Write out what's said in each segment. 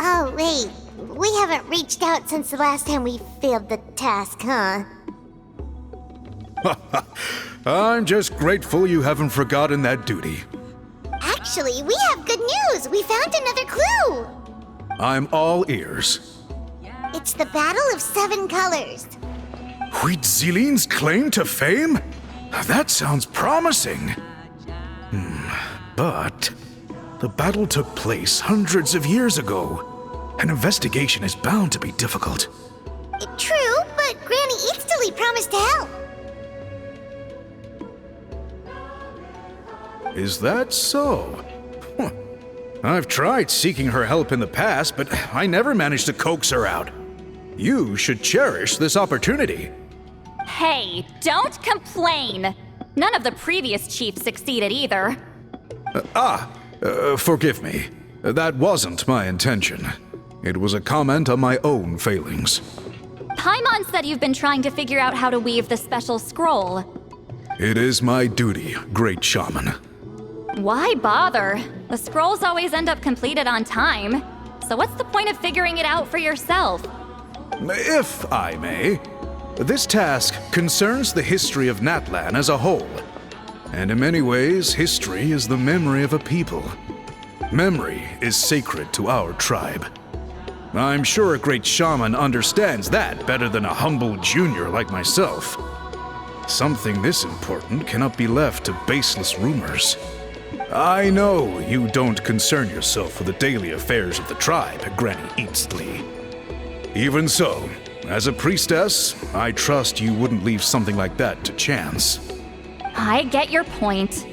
Oh, wait. We haven't reached out since the last time we failed the task, huh? I'm just grateful you haven't forgotten that duty. Actually, we have good news! We found another clue! I'm all ears. It's the Battle of Seven Colors. Huitzilin's claim to fame? That sounds promising. But the battle took place hundreds of years ago. An investigation is bound to be difficult. True, but Granny Eatstily promised to help. Is that so? Huh. I've tried seeking her help in the past, but I never managed to coax her out. You should cherish this opportunity. Hey, don't complain! None of the previous chiefs succeeded either. Forgive me. That wasn't my intention. It was a comment on my own failings. Paimon said you've been trying to figure out how to weave the special scroll. It is my duty, great shaman. Why bother? The scrolls always end up completed on time. So what's the point of figuring it out for yourself? If I may, this task concerns the history of Natlan as a whole. And in many ways, history is the memory of a people. Memory is sacred to our tribe. I'm sure a great shaman understands that better than a humble junior like myself. Something this important cannot be left to baseless rumors. I know you don't concern yourself with the daily affairs of the tribe, Granny Eatstily. Even so, as a priestess, I trust you wouldn't leave something like that to chance. I get your point.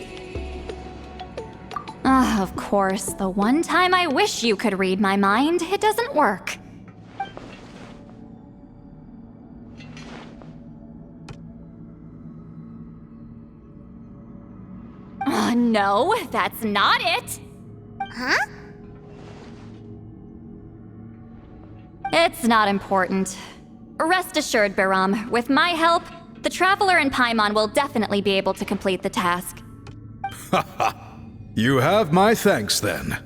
Of course, the one time I wish you could read my mind, it doesn't work. No, that's not it! Huh? It's not important. Rest assured, Biram, with my help, the Traveler and Paimon will definitely be able to complete the task. Haha. You have my thanks then.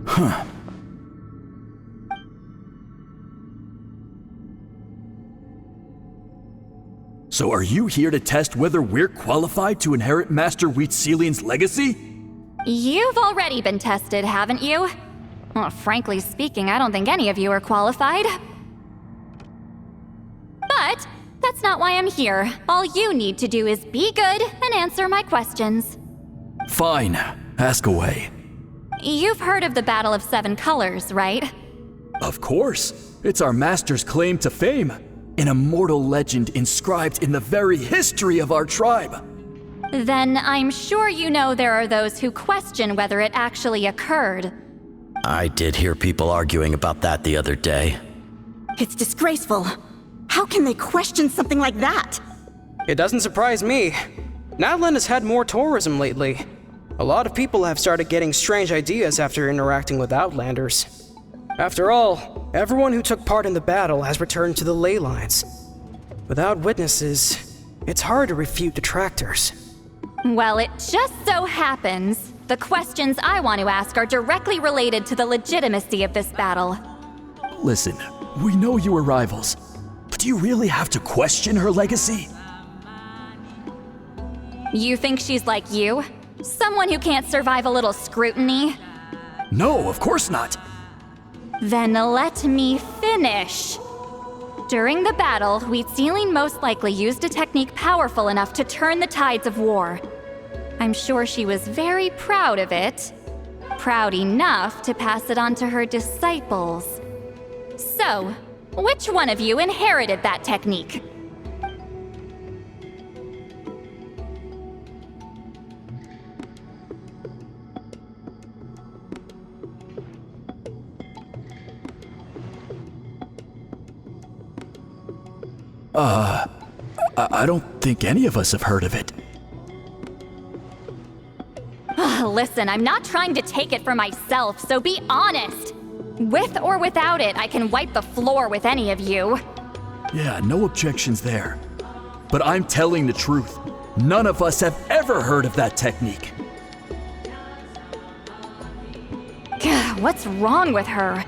Huh. So are you here to test whether we're qualified to inherit Master Huitzilin's legacy? You've already been tested, haven't you? Well, frankly speaking, I don't think any of you are qualified. But that's not why I'm here. All you need to do is be good and answer my questions. Fine. Ask away. You've heard of the Battle of Seven Colors, right? Of course. It's our master's claim to fame. An immortal legend inscribed in the very history of our tribe. Then I'm sure you know there are those who question whether it actually occurred. I did hear people arguing about that the other day. It's disgraceful. How can they question something like that? It doesn't surprise me. Natlan has had more tourism lately. A lot of people have started getting strange ideas after interacting with Outlanders. After all, everyone who took part in the battle has returned to the ley lines. Without witnesses, it's hard to refute detractors. Well, it just so happens the questions I want to ask are directly related to the legitimacy of this battle. Listen, we know you are rivals, but do you really have to question her legacy? You think she's like you? Someone who can't survive a little scrutiny? No, of course not. Then let me finish. During the battle, Huitzilin most likely used a technique powerful enough to turn the tides of war. I'm sure she was very proud of it. Proud enough to pass it on to her disciples. So, which one of you inherited that technique? I don't think any of us have heard of it. Listen, I'm not trying to take it for myself, so be honest. With or without it, I can wipe the floor with any of you. Yeah, no objections there. But I'm telling the truth. None of us have ever heard of that technique. Gah, what's wrong with her?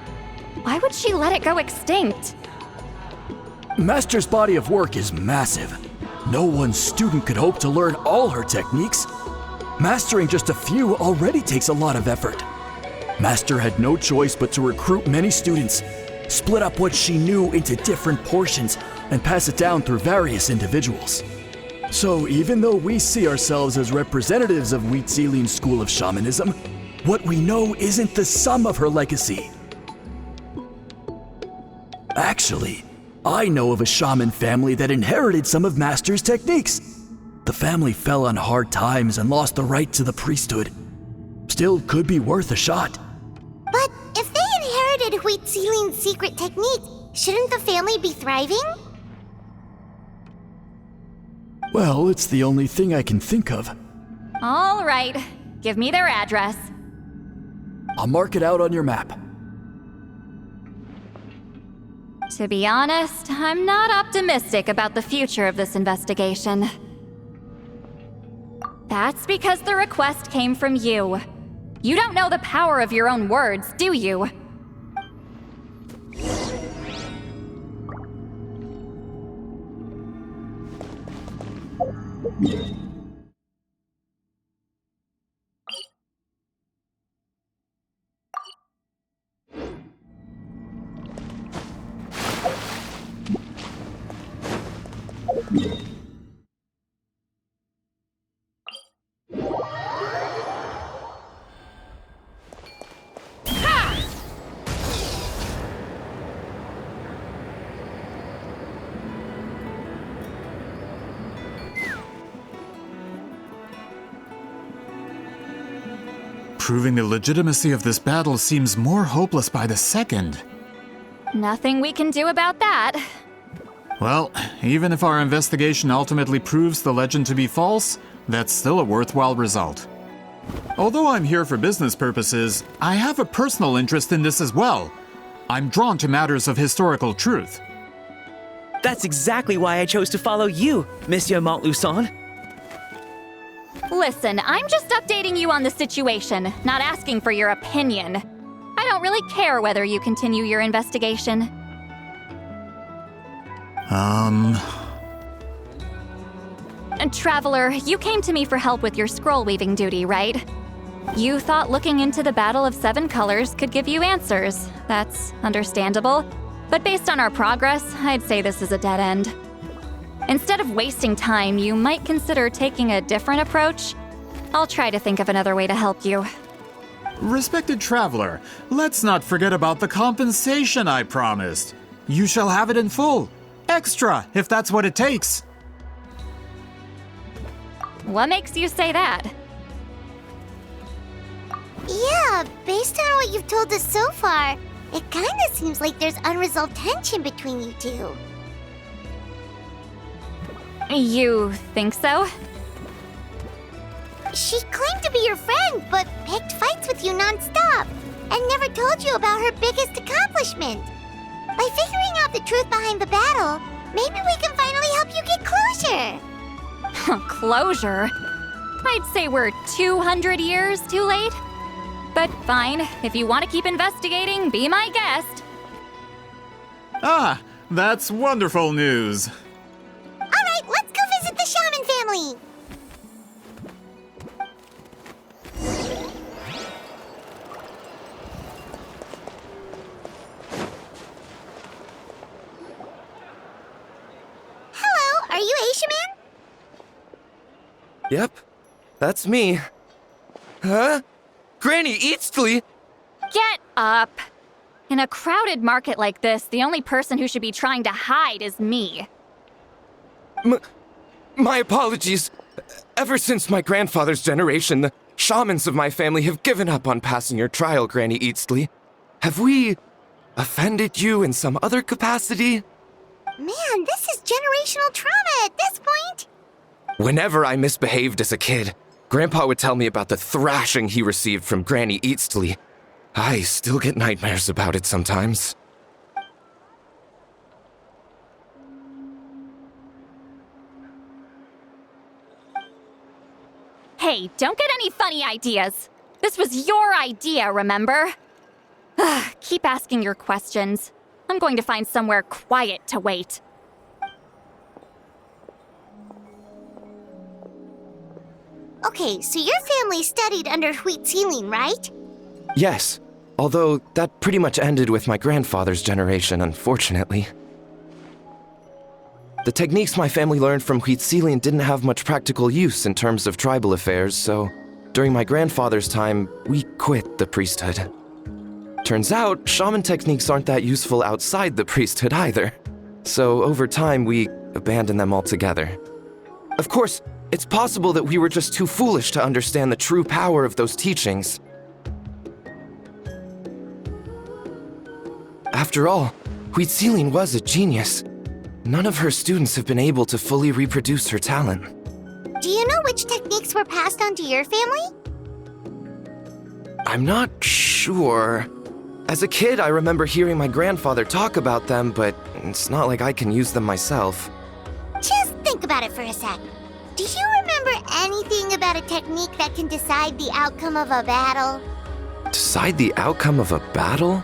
Why would she let it go extinct? Master's body of work is massive. No one student could hope to learn all her techniques. Mastering just a few already takes a lot of effort. Master had no choice but to recruit many students, split up what she knew into different portions, and pass it down through various individuals. So even though we see ourselves as representatives of Citlali's school of shamanism, what we know isn't the sum of her legacy. Actually, I know of a shaman family that inherited some of Master's techniques. The family fell on hard times and lost the right to the priesthood. Still could be worth a shot. But if they inherited Citlali's secret technique, shouldn't the family be thriving? Well, it's the only thing I can think of. All right, give me their address. I'll mark it out on your map. To be honest, I'm not optimistic about the future of this investigation. That's because the request came from you. You don't know the power of your own words, do you? Proving the legitimacy of this battle seems more hopeless by the second. Nothing we can do about that. Well, even if our investigation ultimately proves the legend to be false, that's still a worthwhile result. Although I'm here for business purposes, I have a personal interest in this as well. I'm drawn to matters of historical truth. That's exactly why I chose to follow you, Monsieur Montluçon. Listen, I'm just updating you on the situation, not asking for your opinion. I don't really care whether you continue your investigation. And Traveler, you came to me for help with your scroll weaving duty, right? You thought looking into the Battle of Seven Colors could give you answers. That's understandable. But based on our progress, I'd say this is a dead end. Instead of wasting time, you might consider taking a different approach. I'll try to think of another way to help you. Respected Traveler, let's not forget about the compensation I promised. You shall have it in full. Extra, if that's what it takes. What makes you say that? Yeah, based on what you've told us so far, it kinda seems like there's unresolved tension between you two. You think so? She claimed to be your friend, but picked fights with you non-stop, and never told you about her biggest accomplishment. By figuring out the truth behind the battle, maybe we can finally help you get closure. Closure? I'd say we're 200 years too late. But fine, if you want to keep investigating, be my guest. Ah, that's wonderful news. Alright, let's go visit the shaman family! Hello, are you Aishaman? Yep, that's me. Huh? Granny Eastly? Get up! In a crowded market like this, the only person who should be trying to hide is me. My apologies. Ever since my grandfather's generation, the shamans of my family have given up on passing your trial, Granny Eastly. Have we offended you in some other capacity? Man, this is generational trauma at this point. Whenever I misbehaved as a kid, Grandpa would tell me about the thrashing he received from Granny Eatsley. I still get nightmares about it sometimes. Hey, don't get any funny ideas. This was your idea, remember? Keep asking your questions. I'm going to find somewhere quiet to wait. Okay, so your family studied under Citlali, right? Yes, although that pretty much ended with my grandfather's generation, unfortunately. The techniques my family learned from Citlali didn't have much practical use in terms of tribal affairs, so during my grandfather's time, we quit the priesthood. Turns out, shaman techniques aren't that useful outside the priesthood either. So over time, we abandoned them altogether. Of course, it's possible that we were just too foolish to understand the true power of those teachings. After all, Citlali was a genius. None of her students have been able to fully reproduce her talent. Do you know which techniques were passed on to your family? I'm not sure. As a kid, I remember hearing my grandfather talk about them, but it's not like I can use them myself. Just think about it for a sec. Do you remember anything about a technique that can decide the outcome of a battle? Decide the outcome of a battle?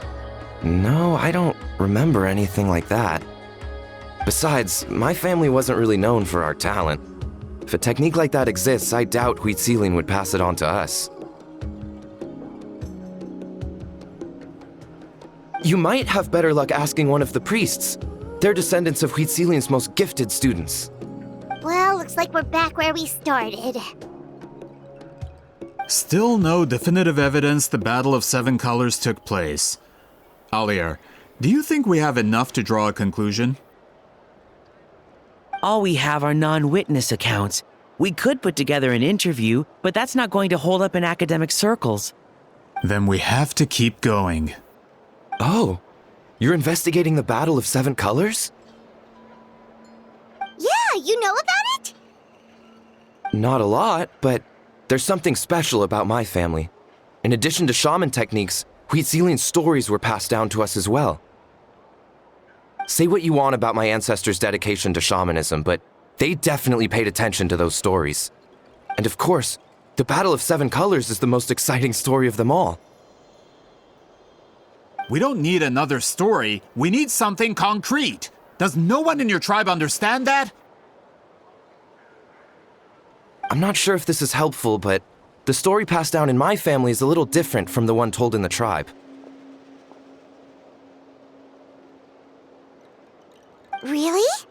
No, I don't remember anything like that. Besides, my family wasn't really known for our talent. If a technique like that exists, I doubt Citlali would pass it on to us. You might have better luck asking one of the priests. They're descendants of Citlali's most gifted students. Well, looks like we're back where we started. Still no definitive evidence the Battle of Seven Colors took place. Alier, do you think we have enough to draw a conclusion? All we have are non-witness accounts. We could put together an interview, but that's not going to hold up in academic circles. Then we have to keep going. Oh, you're investigating the Battle of Seven Colors? Yeah, you know about it? Not a lot, but there's something special about my family. In addition to shaman techniques, Citlali's stories were passed down to us as well. Say what you want about my ancestors' dedication to shamanism, but they definitely paid attention to those stories. And of course, the Battle of Seven Colors is the most exciting story of them all. We don't need another story. We need something concrete. Does no one in your tribe understand that? I'm not sure if this is helpful, but the story passed down in my family is a little different from the one told in the tribe. Really?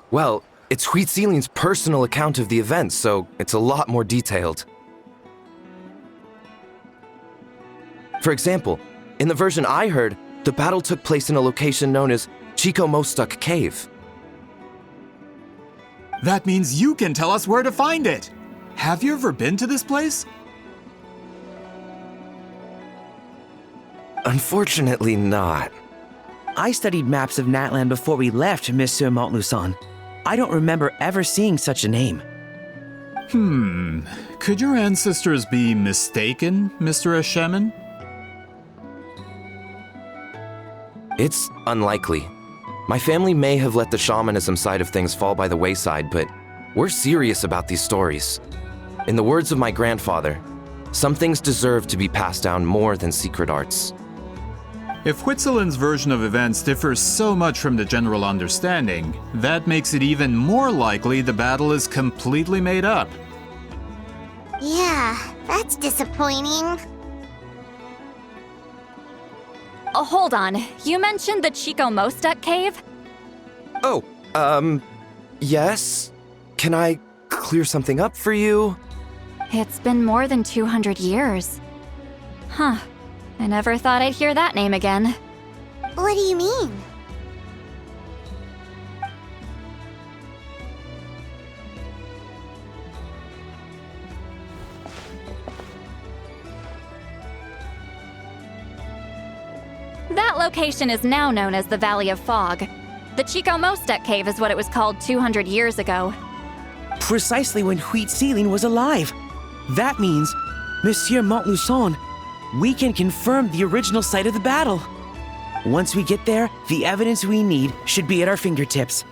Well, it's Citlali's personal account of the events, so it's a lot more detailed. For example, in the version I heard, the battle took place in a location known as Chico Mostuk Cave. That means you can tell us where to find it. Have you ever been to this place? Unfortunately not. I studied maps of Natlan before we left, Monsieur Montluçon. I don't remember ever seeing such a name. Could your ancestors be mistaken, Mr. Ashemin? It's unlikely. My family may have let the shamanism side of things fall by the wayside, but we're serious about these stories. In the words of my grandfather, some things deserve to be passed down more than secret arts. If Whitzelin's version of events differs so much from the general understanding, that makes it even more likely the battle is completely made up. Yeah, that's disappointing. Oh, hold on. You mentioned the Chico Mostuk cave? Oh, yes? Can I clear something up for you? It's been more than 200 years. Huh. I never thought I'd hear that name again. What do you mean? That location is now known as the Valley of Fog. The Chico Mostek Cave is what it was called 200 years ago. Precisely when Wheat Ceiling was alive. That means, Monsieur Montluçon, we can confirm the original site of the battle. Once we get there, the evidence we need should be at our fingertips.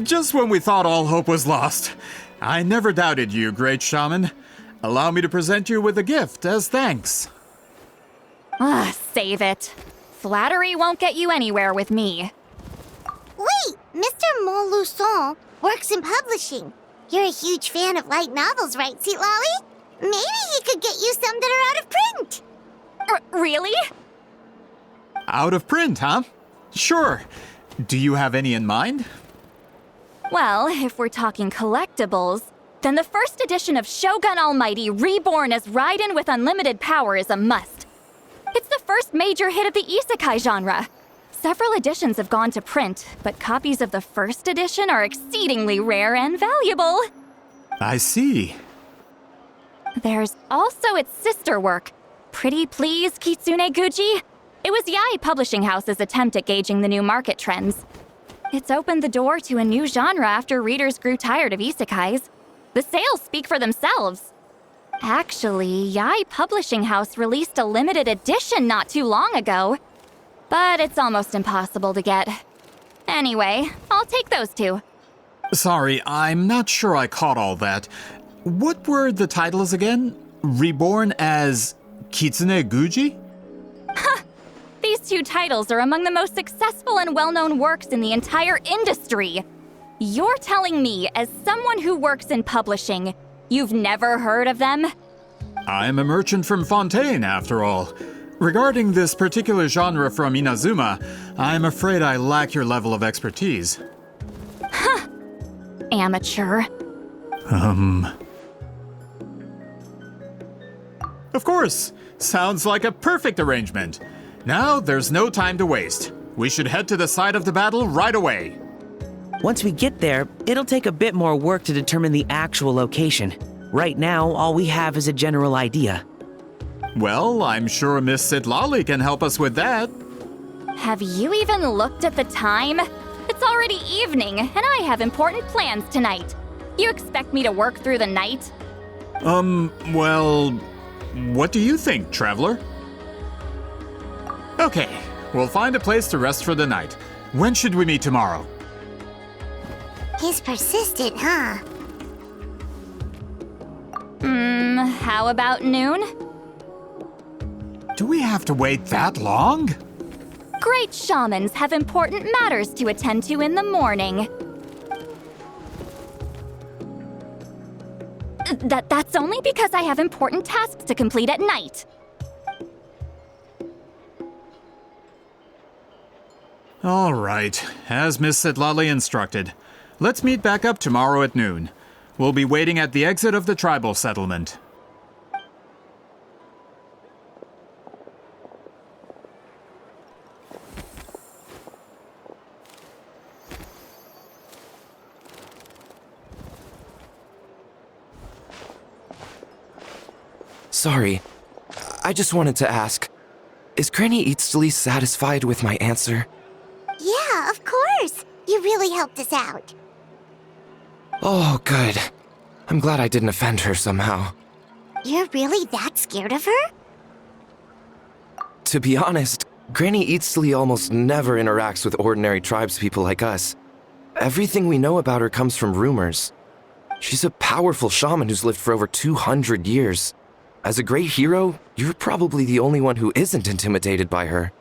Just when we thought all hope was lost. I never doubted you, great shaman. Allow me to present you with a gift as thanks. Save it. Flattery won't get you anywhere with me. Wait, Mr. Montluçon works in publishing. You're a huge fan of light novels, right, Citlali? Maybe he could get you some that are out of print. Really? Out of print, huh? Sure. Do you have any in mind? Well, if we're talking collectibles, then the first edition of Shogun Almighty reborn as Raiden with unlimited power is a must. It's the first major hit of the isekai genre. Several editions have gone to print, but copies of the first edition are exceedingly rare and valuable. I see. There's also its sister work, Pretty Please Kitsune Guji. It was Yae Publishing House's attempt at gauging the new market trends. It's opened the door to a new genre after readers grew tired of isekais. The sales speak for themselves. Actually, Yae Publishing House released a limited edition not too long ago, but it's almost impossible to get. Anyway, I'll take those two. Sorry, I'm not sure I caught all that. What were the titles again? Reborn as Kitsune Guji? These two titles are among the most successful and well-known works in the entire industry. You're telling me, as someone who works in publishing, you've never heard of them? I'm a merchant from Fontaine, after all. Regarding this particular genre from Inazuma, I'm afraid I lack your level of expertise. Amateur. Of course. Sounds like a perfect arrangement. Now, there's no time to waste. We should head to the site of the battle right away. Once we get there, it'll take a bit more work to determine the actual location. Right now, all we have is a general idea. Well, I'm sure Miss Citlali can help us with that. Have you even looked at the time? It's already evening, and I have important plans tonight. You expect me to work through the night? Well, what do you think, traveler? Okay, we'll find a place to rest for the night. When should we meet tomorrow? He's persistent, huh? How about noon? Do we have to wait that long? Great shamans have important matters to attend to in the morning. That's only because I have important tasks to complete at night. All right, as Miss Citlali instructed. Let's meet back up tomorrow at noon. We'll be waiting at the exit of the tribal settlement. Sorry, I just wanted to ask, is Granny Eatsley satisfied with my answer? Yeah, of course. You really helped us out. Oh, good. I'm glad I didn't offend her somehow. You're really that scared of her? To be honest, Granny Eatsley almost never interacts with ordinary tribespeople like us. Everything we know about her comes from rumors. She's a powerful shaman who's lived for over 200 years. As a great hero, you're probably the only one who isn't intimidated by her.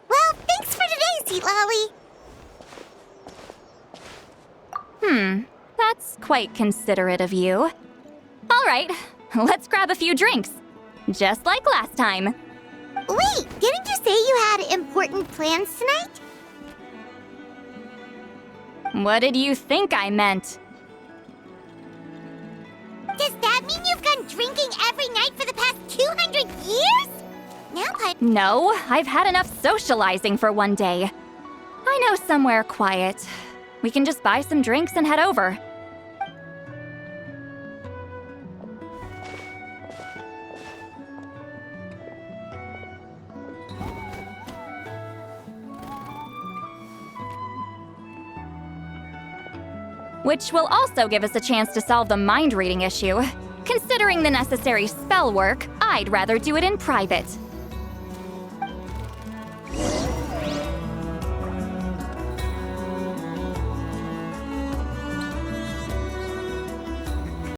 Well, thanks for today, Citlali. That's quite considerate of you. All right, let's grab a few drinks. Just like last time. Wait, didn't you say you had important plans tonight? What did you think I meant? Does that mean you've gone drinking every night for the past 200 years? Now No, I've had enough socializing for one day. I know somewhere quiet, We can just buy some drinks and head over. Which will also give us a chance to solve the mind reading issue. Considering the necessary spell work, I'd rather do it in private.